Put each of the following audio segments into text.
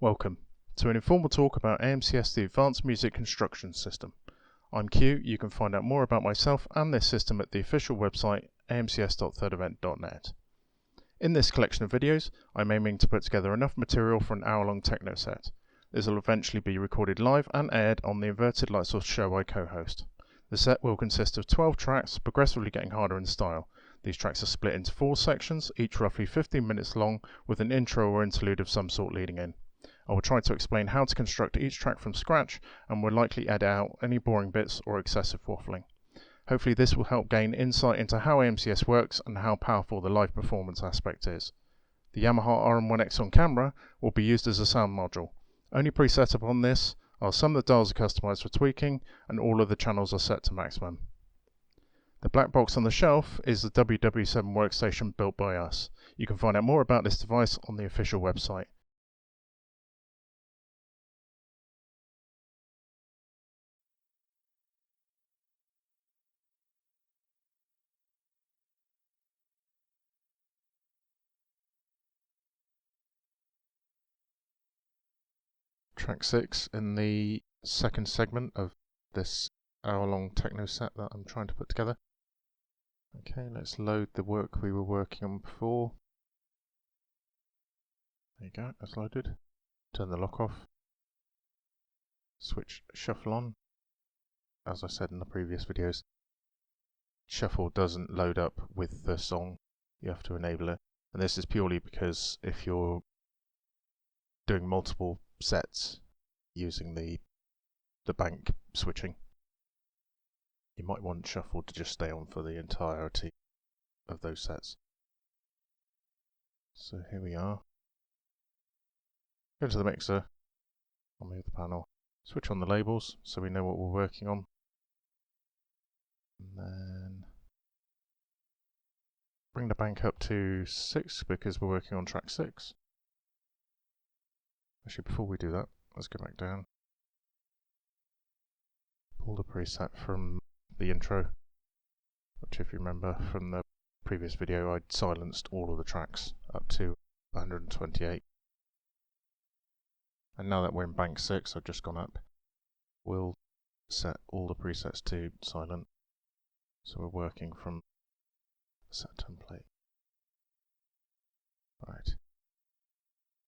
Welcome to an informal talk about AMCS, the Advanced Music Construction System. I'm Q. You can find out more about myself and this system at the official website amcs.thirdevent.net. In this collection of videos, I'm aiming to put together enough material for an hour-long techno set. This will eventually be recorded live and aired on the Inverted Light Source show I co-host. The set will consist of 12 tracks, progressively getting harder in style. These tracks are split into 4 sections, each roughly 15 minutes long, with an intro or interlude of some sort leading in. I will try to explain how to construct each track from scratch, and will likely edit out any boring bits or excessive waffling. Hopefully this will help gain insight into how AMCS works and how powerful the live performance aspect is. The Yamaha RM1x on camera will be used as a sound module. Only preset upon this are some of the dials are customized for tweaking, and all of the channels are set to maximum. The black box on the shelf is the WW7 workstation built by us. You can find out more about this device on the official website. Track 6 in the second segment of this hour-long techno set that I'm trying to put together. Okay, let's load the work we were working on before. There you go, that's loaded. Turn the lock off. Switch shuffle on. As I said in the previous videos, shuffle doesn't load up with the song. You have to enable it. And this is purely because if you're doing multiple sets using the bank switching, you might want shuffle to just stay on for the entirety of those sets. So here we are. Go to the mixer, I'll move the panel, switch on the labels so we know what we're working on, and then bring the bank up to 6 because we're working on track 6. Actually, before we do that, let's go back down. Pull the preset from the intro, which, if you remember from the previous video, I'd silenced all of the tracks up to 128. And now that we're in bank 6, I've just gone up, we'll set all the presets to silent. So we're working from the set template. Right.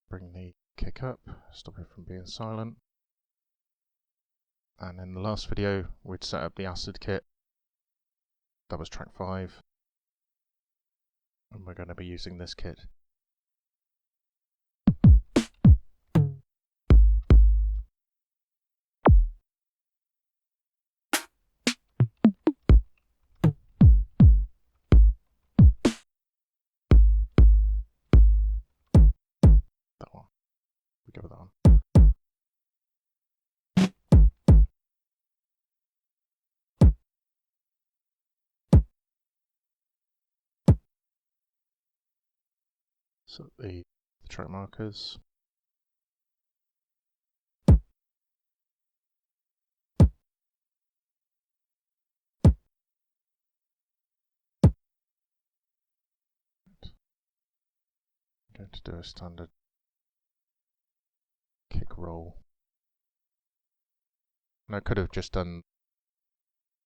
Bring the kick up, stop it from being silent. And in the last video, we'd set up the acid kit. That was track 5. And we're going to be using this kit. That one. We go with that one. So the track markers. I'm going to do a standard kick roll. And I could have just done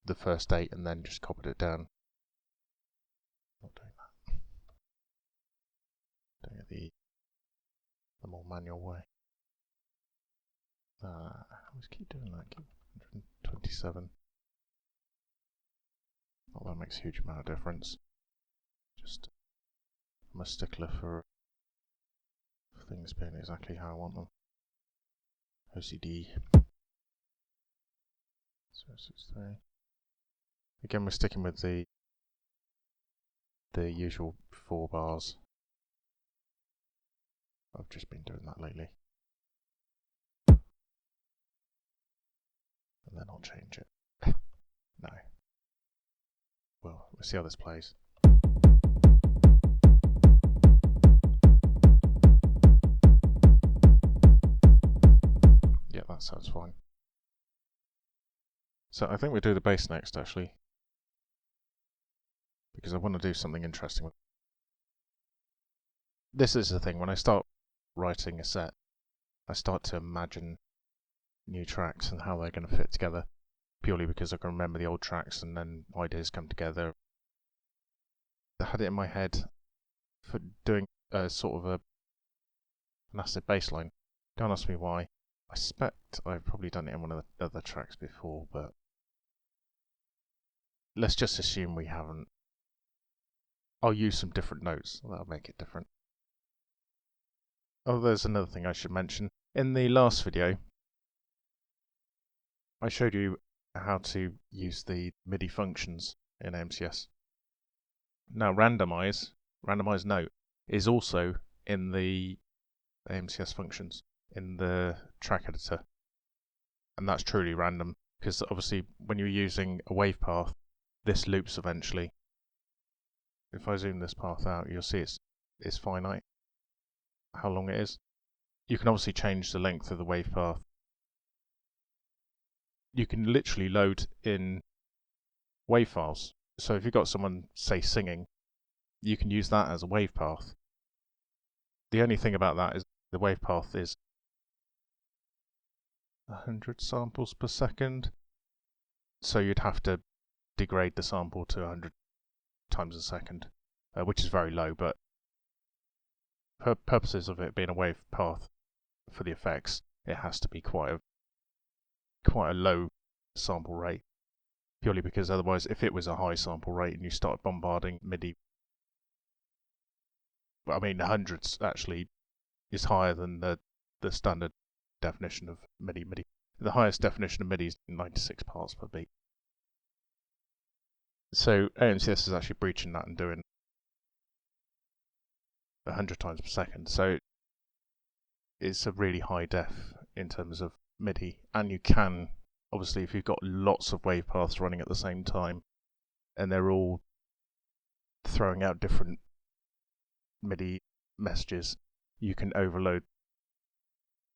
the first 8 and then just copied it down. Not doing that. Doing it the more manual way. I always keep doing that. Keep 127. Not that makes a huge amount of difference. Just I'm a stickler for things being exactly how I want them. OCD 063. Again, we're sticking with the usual 4 bars. I've just been doing that lately. And then I'll change it. No. Well, we'll see how this plays. Yeah, that sounds fine. So I think we'll do the bass next, actually. Because I want to do something interesting with it. This is the thing, when I start writing a set, I start to imagine new tracks and how they're going to fit together, purely because I can remember the old tracks and then ideas come together. I had it in my head for doing a sort of an acid bass line. Don't ask me why. I suspect I've probably done it in one of the other tracks before, but let's just assume we haven't. I'll use some different notes, that'll make it different. Oh, there's another thing I should mention. In the last video, I showed you how to use the MIDI functions in AMCS. Now, randomize note, is also in the AMCS functions in the track editor, and that's truly random because obviously when you're using a wave path, this loops eventually. If I zoom this path out, you'll see it's finite how long it is. You can obviously change the length of the wave path. You can literally load in wave files. So if you've got someone, say, singing, you can use that as a wave path. The only thing about that is the wave path is 100 samples per second. So you'd have to degrade the sample to 100 times a second, which is very low, but for purposes of it being a wave path for the effects, it has to be quite a low sample rate, purely because otherwise if it was a high sample rate and you start bombarding MIDI, I mean the hundreds actually is higher than the standard definition of MIDI. The highest definition of MIDI is 96 parts per beat. So AMCS is actually breaching that and doing 100 times per second. So it's a really high def in terms of MIDI, and you can, obviously, if you've got lots of wave paths running at the same time and they're all throwing out different MIDI messages, you can overload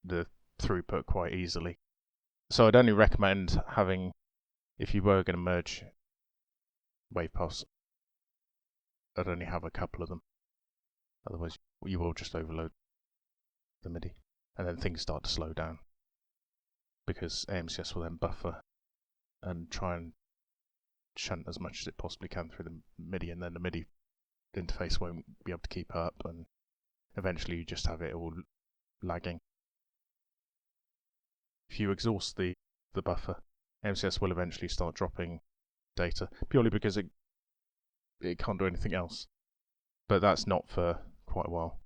the throughput quite easily. So I'd only recommend having, if you were going to merge wave paths, I'd only have a couple of them. Otherwise you will just overload the MIDI and then things start to slow down, because AMCS will then buffer and try and shunt as much as it possibly can through the MIDI, and then the MIDI interface won't be able to keep up, and eventually you just have it all lagging. If you exhaust the buffer, AMCS will eventually start dropping data, purely because it can't do anything else. But that's not for quite a while,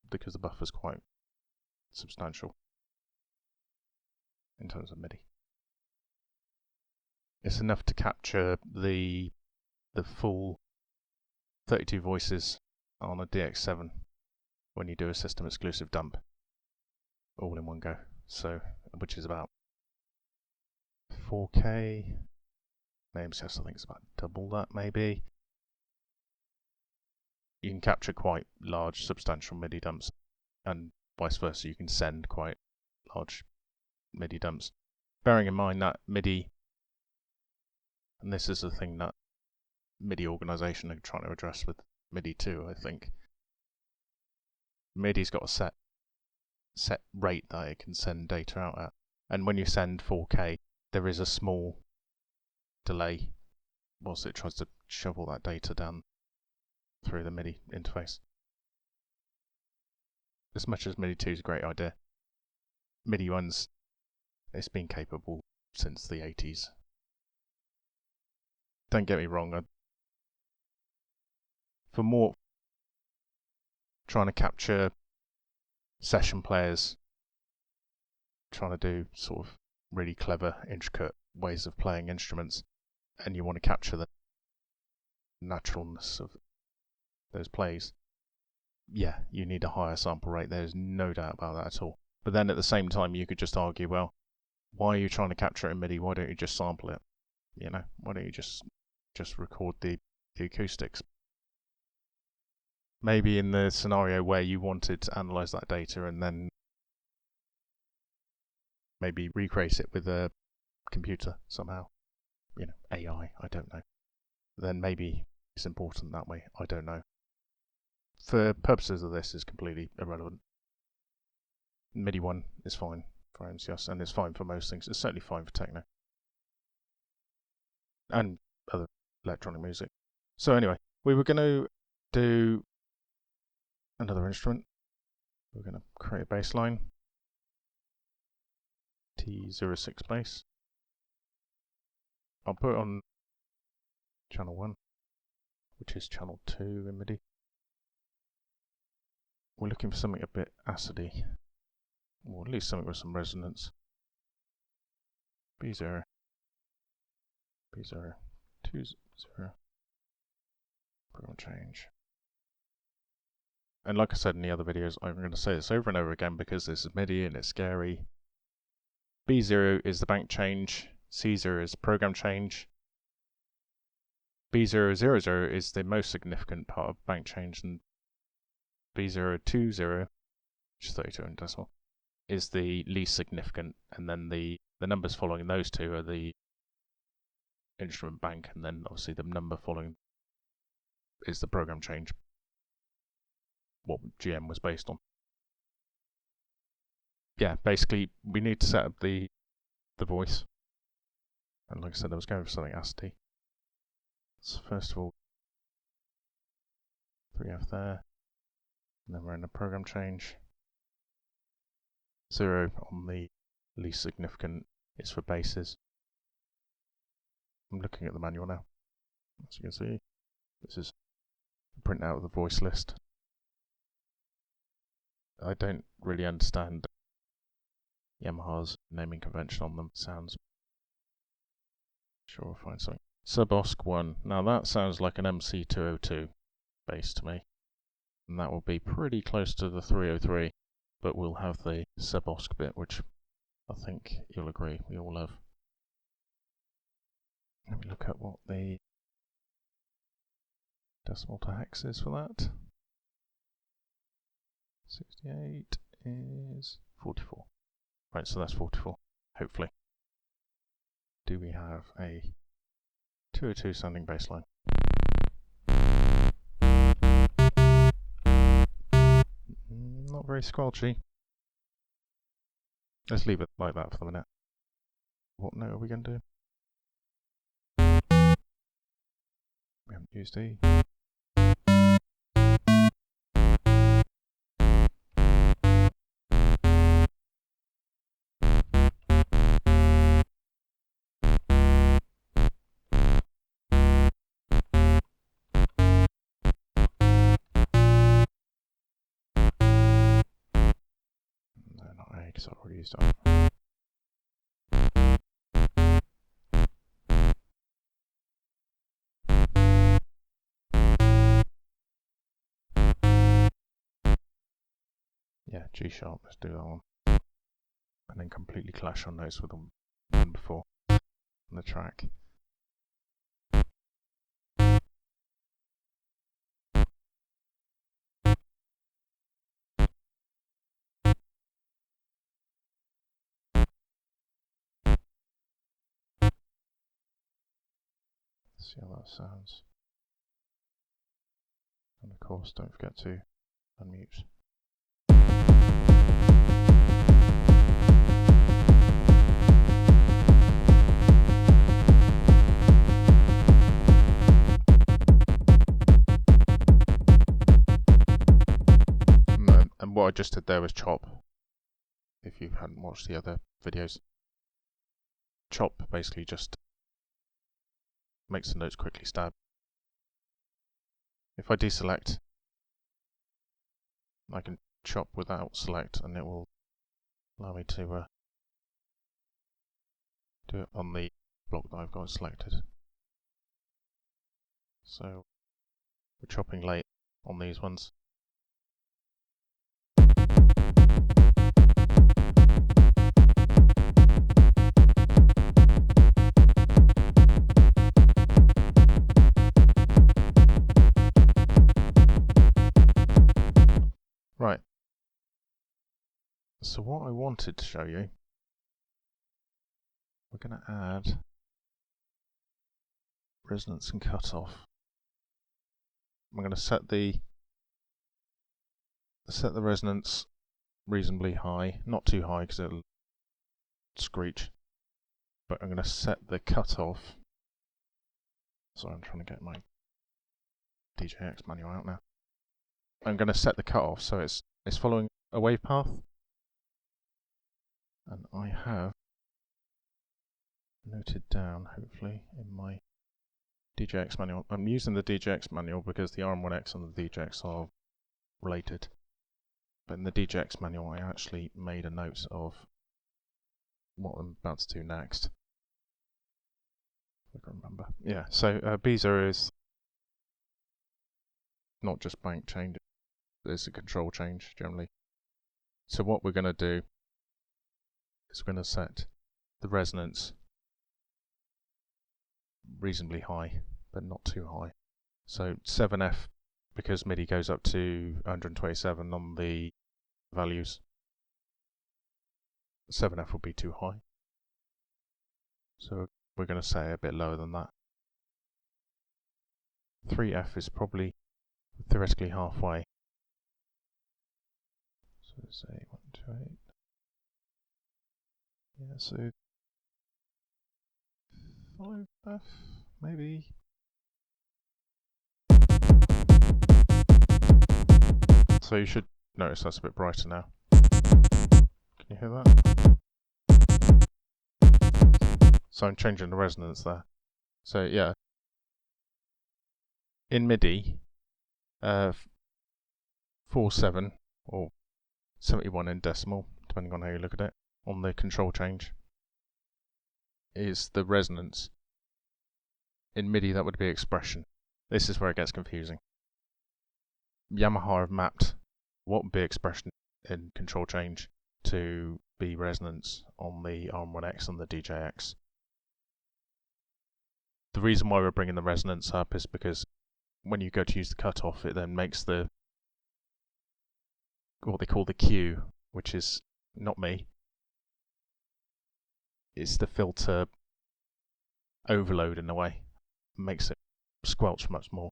because the buffer's quite substantial in terms of MIDI. It's enough to capture the full 32 voices on a DX7 when you do a system exclusive dump, all in one go. So, which is about 4K. AMCS I think is about double that maybe. You can capture quite large substantial MIDI dumps, and vice versa, you can send quite large MIDI dumps. Bearing in mind that MIDI, and this is the thing that MIDI organization are trying to address with MIDI 2, I think. MIDI's got a set rate that it can send data out at, and when you send 4K, there is a small delay whilst it tries to shovel that data down through the MIDI interface. As much as MIDI 2 is a great idea, MIDI 1's, it's been capable since the 80s. Don't get me wrong, for more trying to capture session players, trying to do sort of really clever, intricate ways of playing instruments, and you want to capture the naturalness of those plays, yeah, you need a higher sample rate. There's no doubt about that at all. But then at the same time, you could just argue, well, why are you trying to capture it in MIDI? Why don't you just sample it? You know, why don't you just record the acoustics? Maybe in the scenario where you wanted to analyze that data and then maybe recreate it with a computer somehow, you know, AI, I don't know. Then maybe it's important that way, I don't know. For purposes of this, it's completely irrelevant. MIDI one is fine for AMCS, and it's fine for most things. It's certainly fine for techno and other electronic music. So anyway, we were going to do another instrument. We're going to create a bass line, T06 bass. I'll put it on channel 1, which is channel 2 in MIDI. We're looking for something a bit acidy, or at least something with some resonance. B0, B0, 20, program change. And like I said in the other videos, I'm going to say this over and over again because this is MIDI and it's scary. B0 is the bank change, C0 is program change, B000 is the most significant part of bank change, and B020, which is 32 in decimal, is the least significant, and then the numbers following those two are the instrument bank, and then obviously the number following is the program change, what GM was based on. Yeah, basically we need to set up the voice, and like I said, I was going for something acidy. So first of all, 3F there, and then we're in a program change. 0 on the least significant is for basses. I'm looking at the manual now. As you can see, this is a printout of the voice list. I don't really understand Yamaha's naming convention on them. Sounds. Sure, we'll find something. Sub-Osc 1. Now that sounds like an MC202 bass to me. And that will be pretty close to the 303, but we'll have the sub-Osc bit, which I think you'll agree we all love. Let me look at what the decimal to hex is for that. 68 is 44. Right, so that's 44, hopefully. Do we have a 202 sounding bass line? Not very squelchy. Let's leave it like that for the minute. What note are we going to do? We haven't used E. No, not A, because I've already used that. Yeah, G sharp, let's do that one. And then completely clash on notes with the one before on the track. See how that sounds. And of course, don't forget to unmute. And what I just did there was chop. If you hadn't watched the other videos, chop basically just makes the notes quickly stab. If I deselect, I can chop without select, and it will allow me to do it on the block that I've got selected. So we're chopping late on these ones. Right, so what I wanted to show you, we're going to add resonance and cutoff. I'm going to set the resonance reasonably high, not too high because it'll screech, but I'm going to set the cutoff. Sorry, I'm trying to get my DJX manual out now. I'm going to set the cutoff so it's following a wave path, and I have noted down, hopefully, in my DJX manual. I'm using the DJX manual because the RM1x and the DJX are related. But in the DJX manual, I actually made a note of what I'm about to do next. If I can remember. Yeah, so B0 is not just bank change, it's a control change generally. So what we're going to do is we're going to set the resonance reasonably high, but not too high. So 7F, because MIDI goes up to 127 on the values, 7F will be too high. So we're going to say a bit lower than that. 3F is probably theoretically halfway. So let's say 128. Yeah, so 5F maybe. So you should notice that's a bit brighter now. Can you hear that? So I'm changing the resonance there. So yeah, in MIDI, 47 or 71 in decimal, depending on how you look at it, on the control change, is the resonance. In MIDI that would be expression. This is where it gets confusing. Yamaha have mapped what would be expression in control change to be resonance on the RM1x and the DJX. The reason why we're bringing the resonance up is because when you go to use the cutoff, it then makes the what they call the Q, which is not me. It's the filter overload in a way. It makes it squelch much more.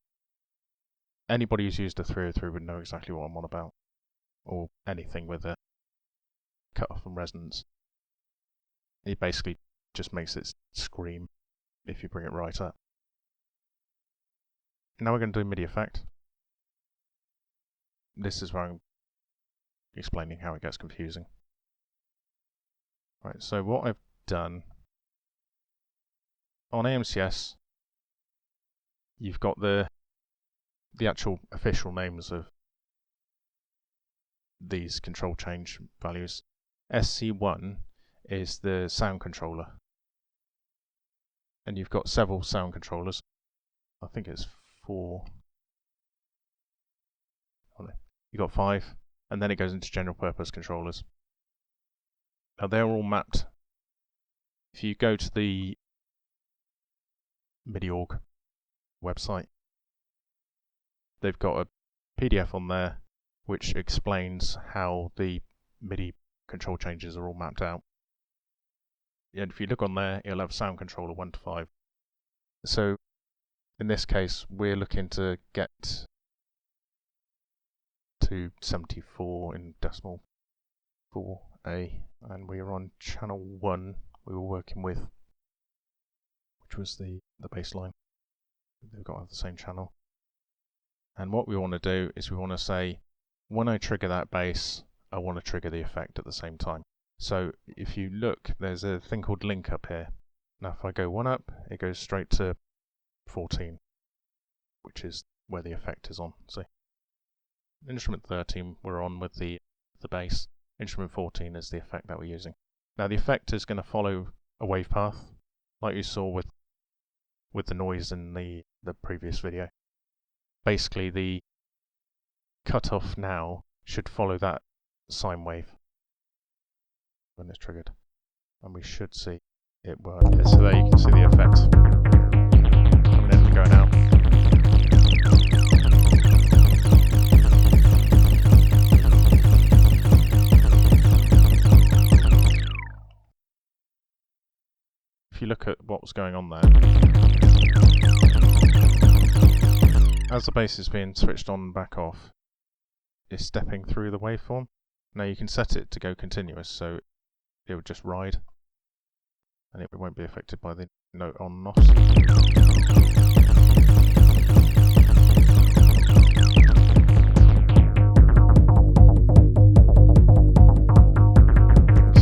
Anybody who's used a 303 would know exactly what I'm on about, or anything with a cutoff and resonance. It basically just makes it scream if you bring it right up. Now we're going to do MIDI effect. This is where I'm explaining how it gets confusing. Right, so what I've done on AMCS, you've got the actual official names of these control change values. SC1 is the sound controller, and you've got several sound controllers. I think it's 4. Oh no, you've got 5, and then it goes into general purpose controllers. Now they're all mapped. If you go to the MIDI.org website, they've got a PDF on there which explains how the MIDI control changes are all mapped out. And if you look on there, you'll have sound controller 1 to 5. So in this case, we're looking to get to 74 in decimal 4A, and we are on channel 1 we were working with, which was the baseline. They've got to have the same channel. And what we want to do is we want to say, when I trigger that bass, I want to trigger the effect at the same time. So if you look, there's a thing called link up here. Now if I go 1 up, it goes straight to 14, which is where the effect is on. See, instrument 13 we're on with the bass. Instrument 14 is the effect that we're using. Now the effect is going to follow a wave path, like you saw with the noise in the previous video. Basically the cutoff now should follow that sine wave when it's triggered, and we should see it work. So there you can see the effect coming in and going out. If you look at what was going on there, as the bass is being switched on and back off, it's stepping through the waveform. Now you can set it to go continuous, so it will just ride and it won't be affected by the note on and off.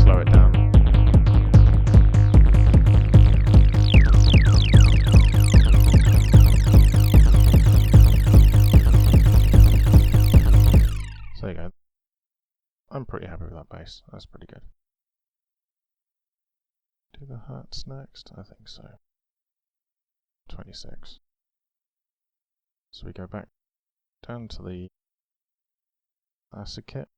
Slow it down. So there you go. I'm pretty happy with that bass. That's pretty good. Do the hats next? I think so. 26. So we go back down to the acid kit.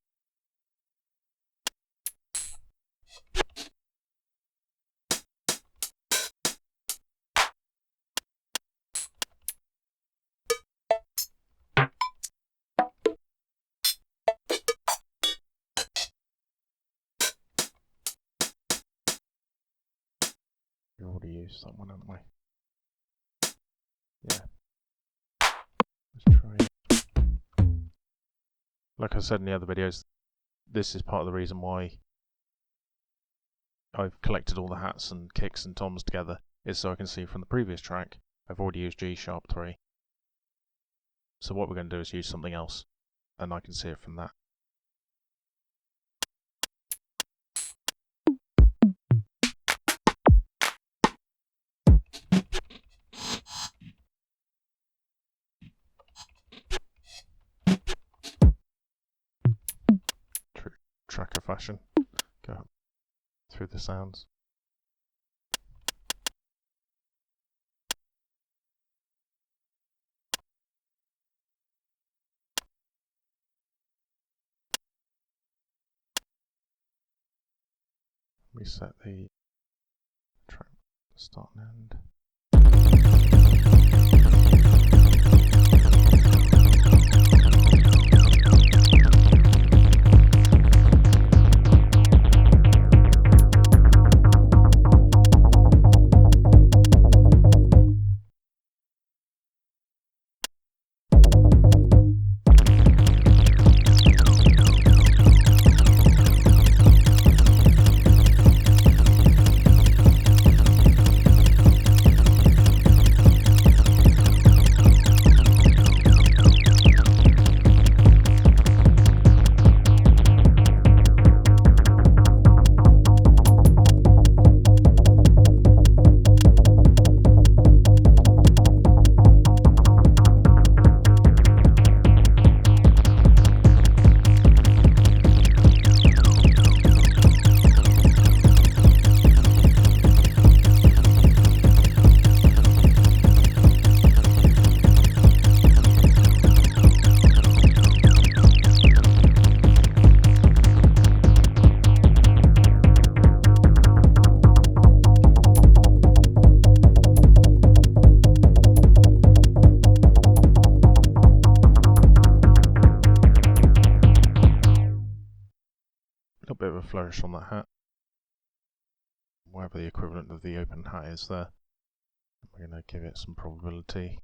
We've already used that one, haven't we? Yeah. Let's try it. Like I said in the other videos, this is part of the reason why I've collected all the hats and kicks and toms together, is so I can see from the previous track I've already used G sharp 3. So what we're going to do is use something else, and I can see it from that. True tracker fashion. Go through the sounds. Reset the track start and end. Bit of a flourish on that hat, whatever the equivalent of the open hat is there. We're going to give it some probability.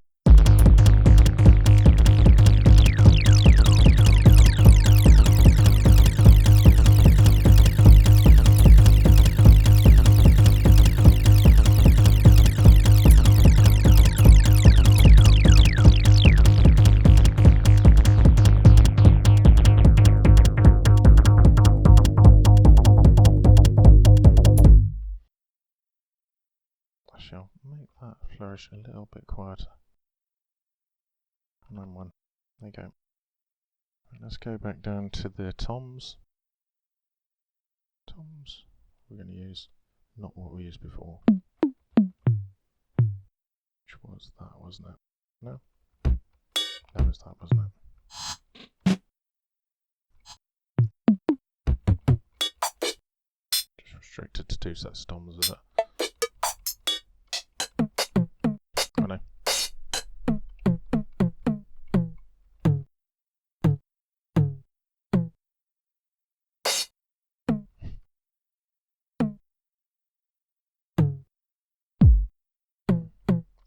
I shall make that flourish a little bit quieter. And then one. There you go. Right, let's go back down to the toms. Toms. We're going to use not what we used before. Which was that, wasn't it? No? That was that, wasn't it? Just restricted to 2 sets of toms, is it? I know.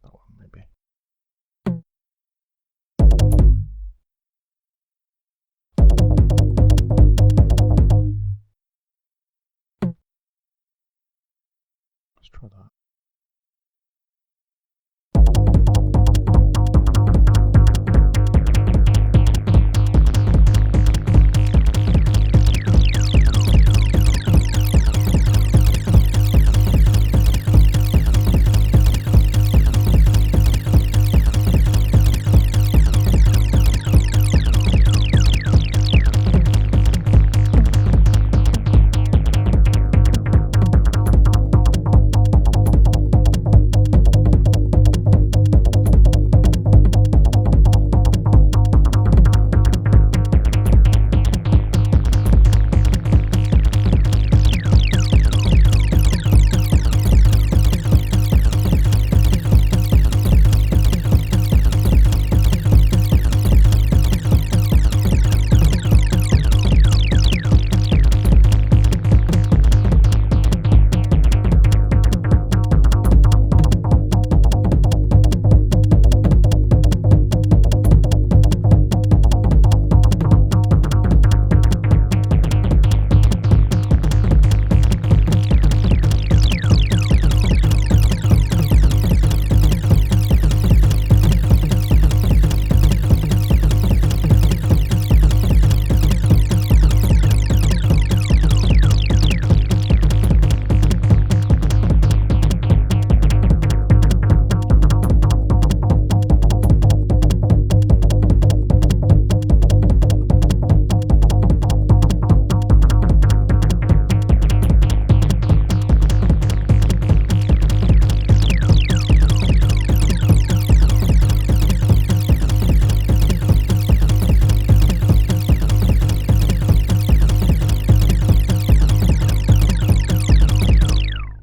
That one maybe. Let's try that.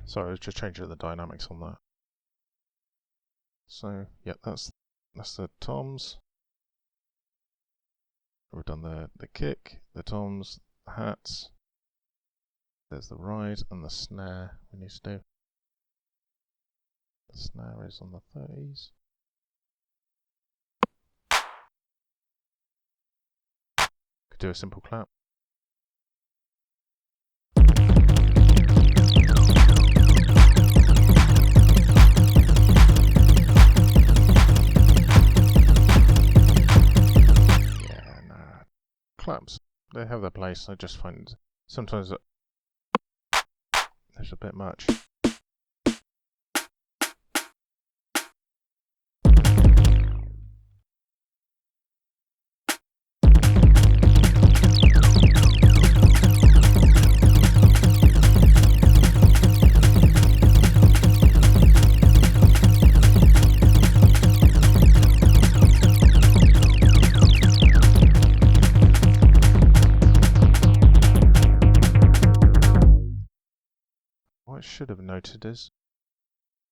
Sorry, I was just changing the dynamics on that. So, yeah, that's the toms. We've done the kick, the toms, the hats. There's the ride and the snare we need to do. The snare is on the 30s. Could do a simple clap. Claps, they have their place. I just find sometimes there's a bit much. What I should have noted is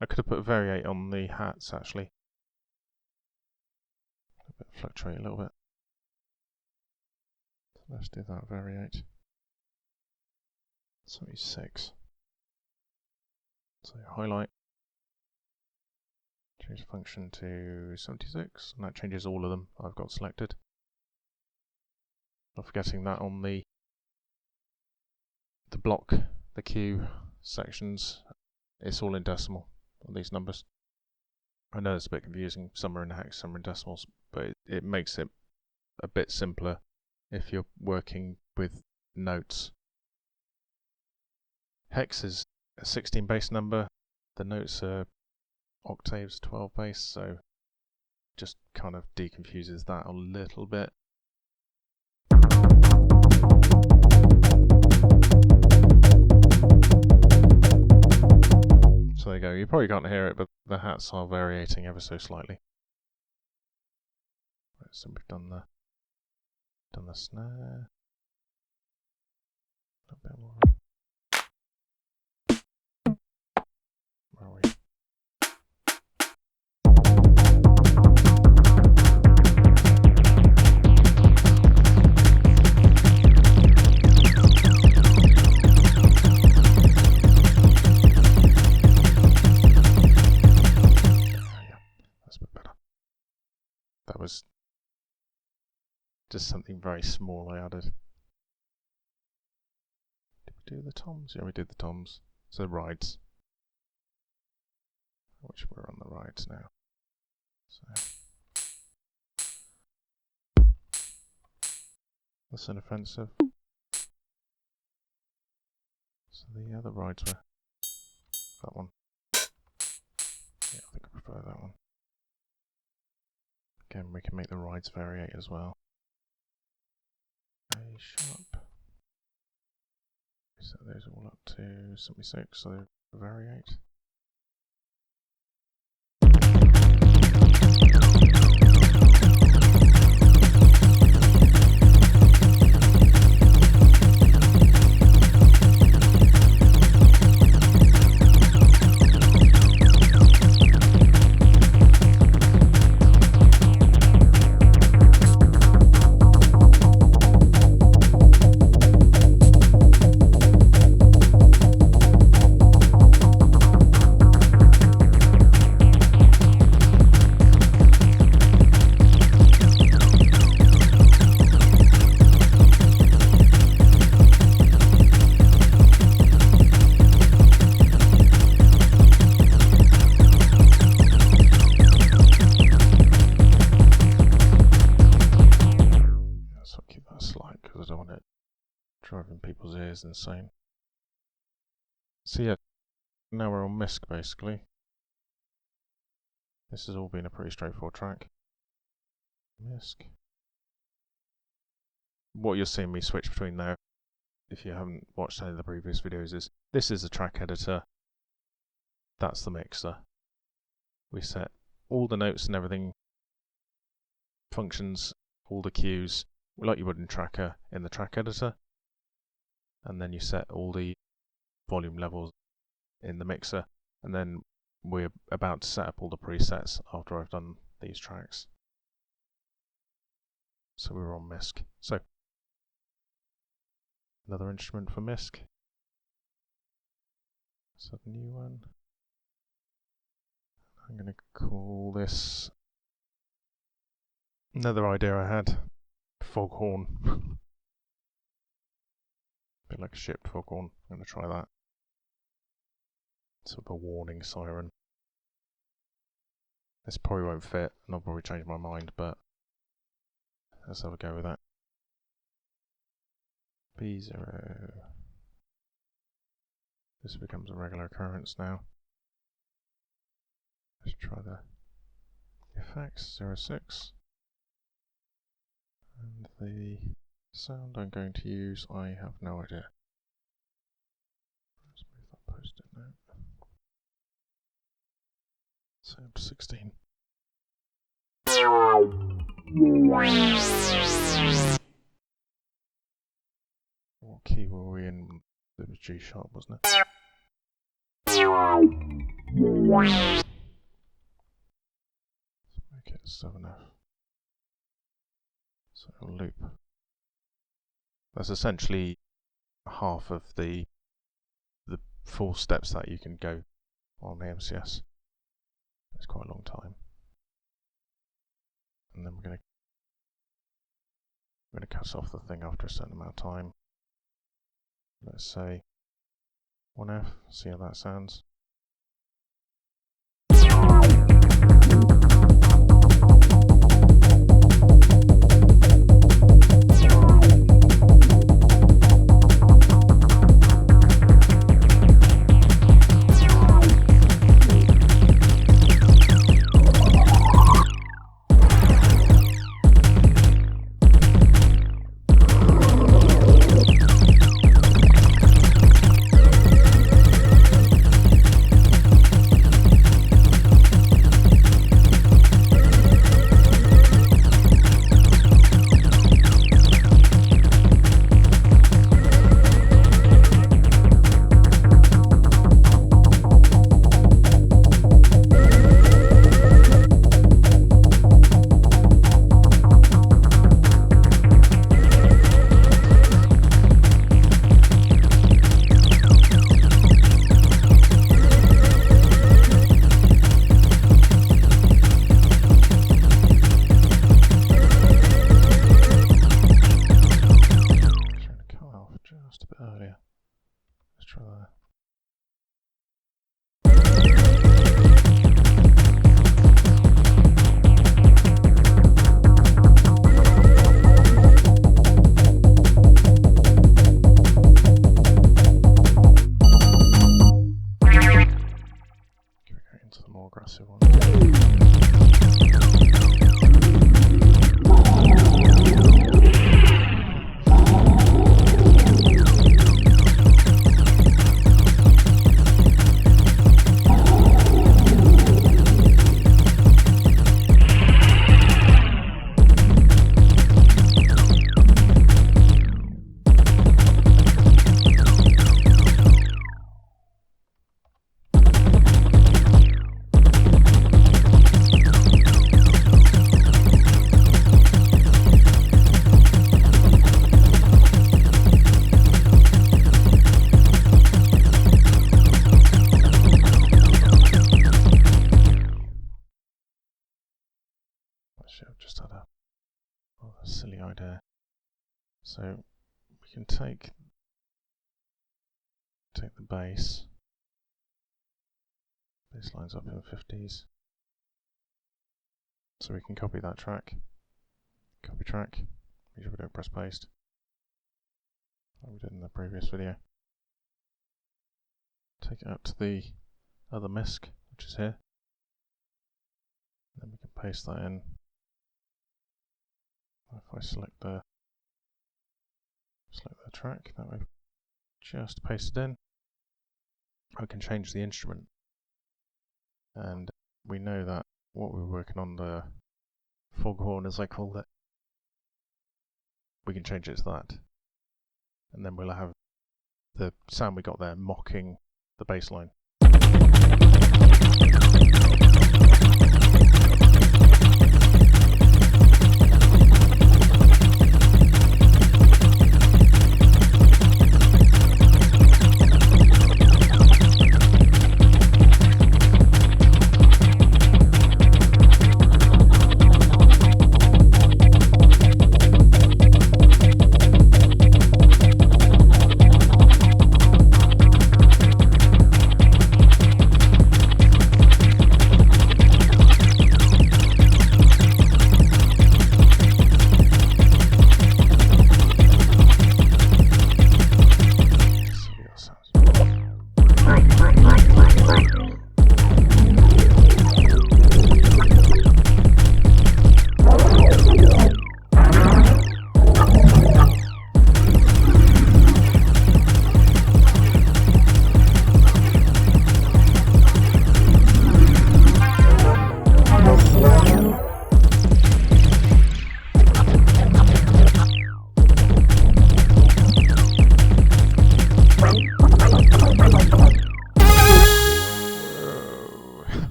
I could have put variate on the hats actually. Fluctuate a little bit. So let's do that, variate. 76. So highlight. Change the function to 76, and that changes all of them I've got selected. Not forgetting that on the block, the Q sections, it's all in decimal on these numbers. I know it's a bit confusing, some are in hex, some are in decimals, but it makes it a bit simpler if you're working with notes. Hex is a 16 base number, the notes are octaves 12 base, so just kind of deconfuses that a little bit. So there you go, you probably can't hear it, but the hats are variating ever so slightly. Right, so we've done the snare. A bit more. Where are we? That was just something very small I added. Did we do the toms? Yeah, we did the toms. So rides. which we're on the rides now. So that's inoffensive. So the other rides were that one. Yeah, I think I prefer that one. Again, we can make the rides variate as well. A sharp. Set those all up to 76, so they variate. Driving people's ears insane. So yeah, now we're on MISC basically. This has all been a pretty straightforward track. MISC. What you're seeing me switch between now, if you haven't watched any of the previous videos, is this is the track editor. That's the mixer. We set all the notes and everything, functions, all the cues, like you would in Tracker in the track editor. And then you set all the volume levels in the mixer, and then we're about to set up all the presets after I've done these tracks. So we're on MISC. So another instrument for MISC. Set a new one. I'm going to call this, another idea I had, foghorn. A bit like a shipped foghorn. I'm going to try that. Sort of a warning siren. This probably won't fit, and I'll probably change my mind, but let's have a go with that. B0. This becomes a regular occurrence now. Let's try the effects, 06. And the sound I'm going to use, I have no idea. Let's move that post-it note. Set to 16. What key were we in? It was G sharp, wasn't it? Let's make it 7F. So a loop. That's essentially half of the 4 steps that you can go on AMCS. It's quite a long time. And then we're going to cut off the thing after a certain amount of time. Let's say 1F, see how that sounds. idea. So we can take the bass lines up in 50s. So we can copy that track, copy track, make sure we don't press paste, like we did in the previous video. Take it out to the other misc, which is here. Then we can paste that in. If I select the track that we've just pasted in, I can change the instrument. And we know that what we were working on, the foghorn as I called it, we can change it to that. And then we'll have the sound we got there mocking the bass line.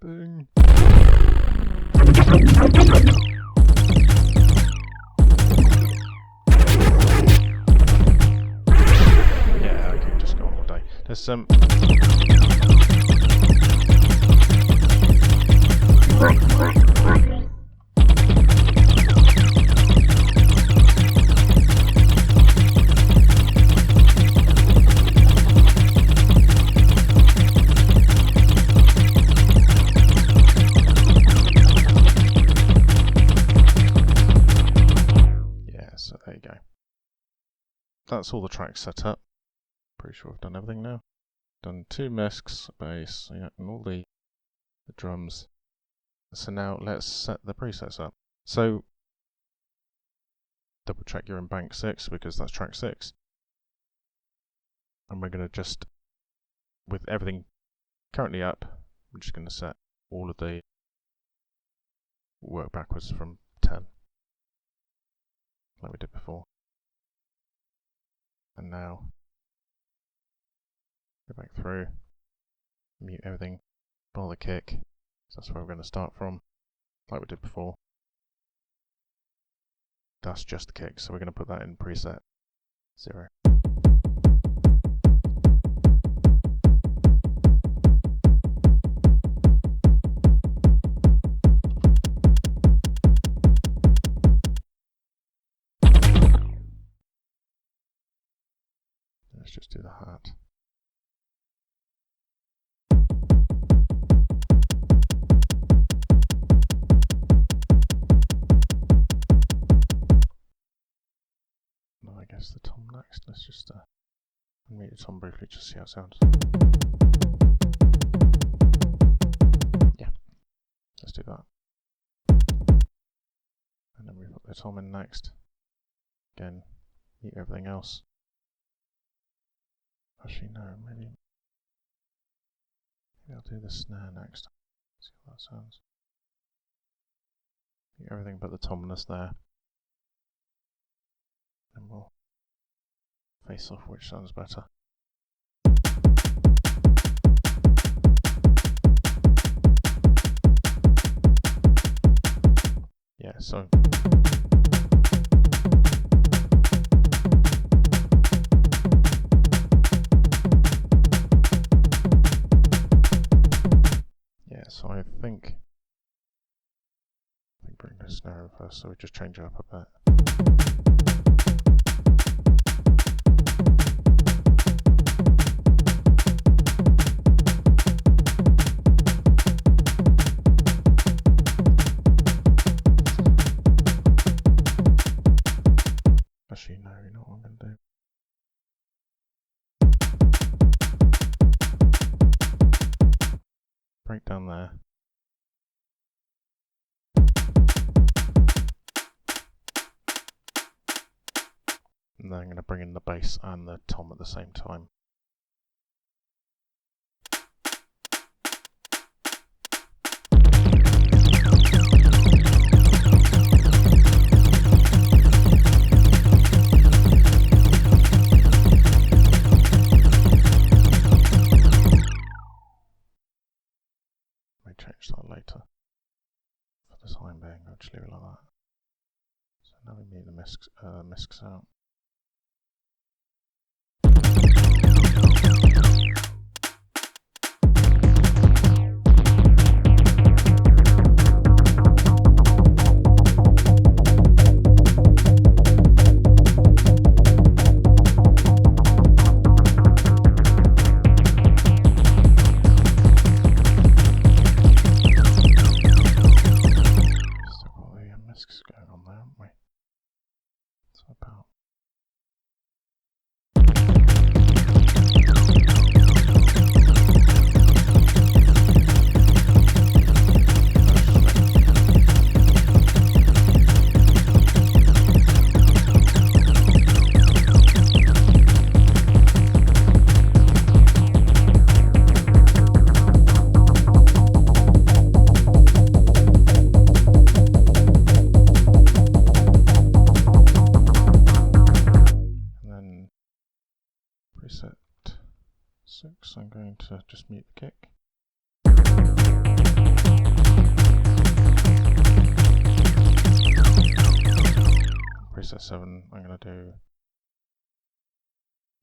Boom. Yeah, I could just go on all day. There's some so there you go. That's all the tracks set up. Pretty sure I've done everything now. Done 2 miscs, bass, yeah, and all the drums. So now let's set the presets up. So double check you're in bank 6 because that's track 6. And we're going to just, with everything currently up, we're just going to set all of the work backwards from 10. Like we did before. And now go back through, mute everything, bar the kick, so that's where we're going to start from, like we did before. That's just the kick, so we're going to put that in preset 0. Let's just do the hat. No, I guess the tom next. Let's just unmute the tom briefly, just see how it sounds. Yeah, let's do that. And then we put the tom in next. Again, mute everything else. Actually, no, maybe I'll do the snare next. See how that sounds. Mute everything but the tom and the snare. And we'll face off which sounds better. Yeah, so so I think bring snare reverse, so we just change it up a bit. Actually, no, you know what I'm going to do? Break down there. And then I'm going to bring in the bass and the tom at the same time. Change that later. For the time being, I'll just leave it like that. So now we mute the miscs out. Going on there, haven't we? So about preset 6, I'm going to just mute the kick. Preset 7, I'm going to do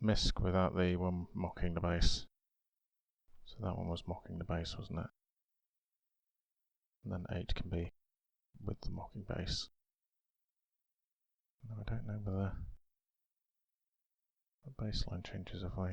misc without the one mocking the bass. So that one was mocking the bass, wasn't it? And then 8 can be with the mocking bass. No, I don't know whether the baseline changes if I...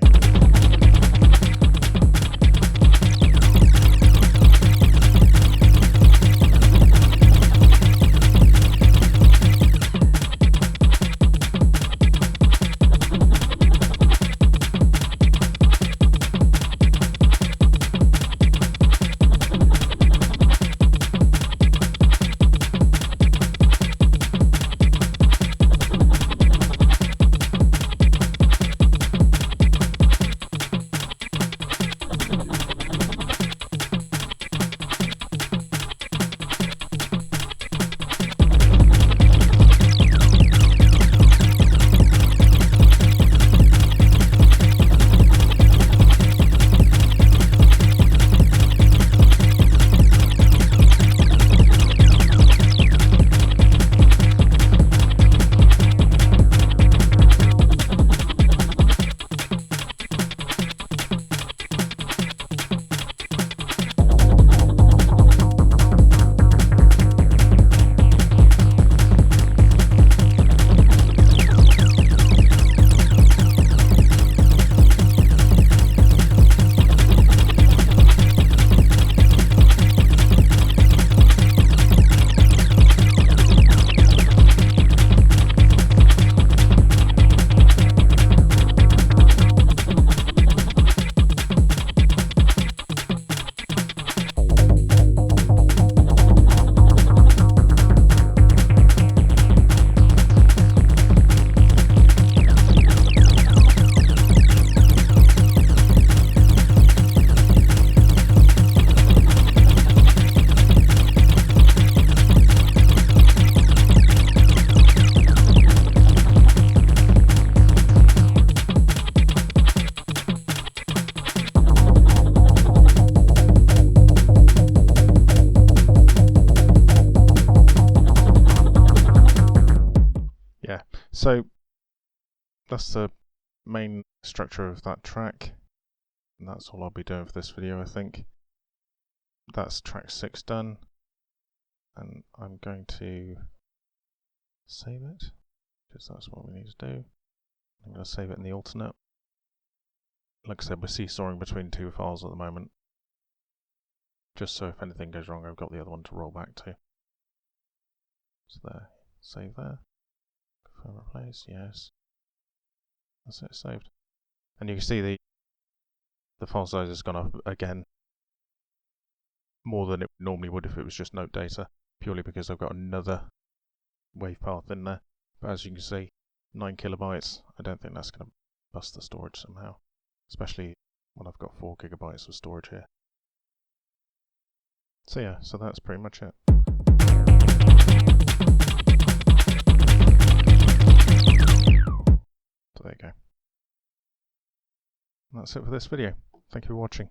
So that's the main structure of that track, and that's all I'll be doing for this video, I think. That's track 6 done, and I'm going to save it, because that's what we need to do. I'm going to save it in the alternate. Like I said, we're seesawing between two files at the moment, just so if anything goes wrong I've got the other one to roll back to. So there, save there, confirm replace, yes. That's it, saved. And you can see the file size has gone up again, more than it normally would if it was just note data, purely because I've got another wave path in there. But as you can see, 9 kilobytes, I don't think that's going to bust the storage somehow, especially when I've got 4 gigabytes of storage here. So yeah, so that's pretty much it. So there you go. And that's it for this video. Thank you for watching.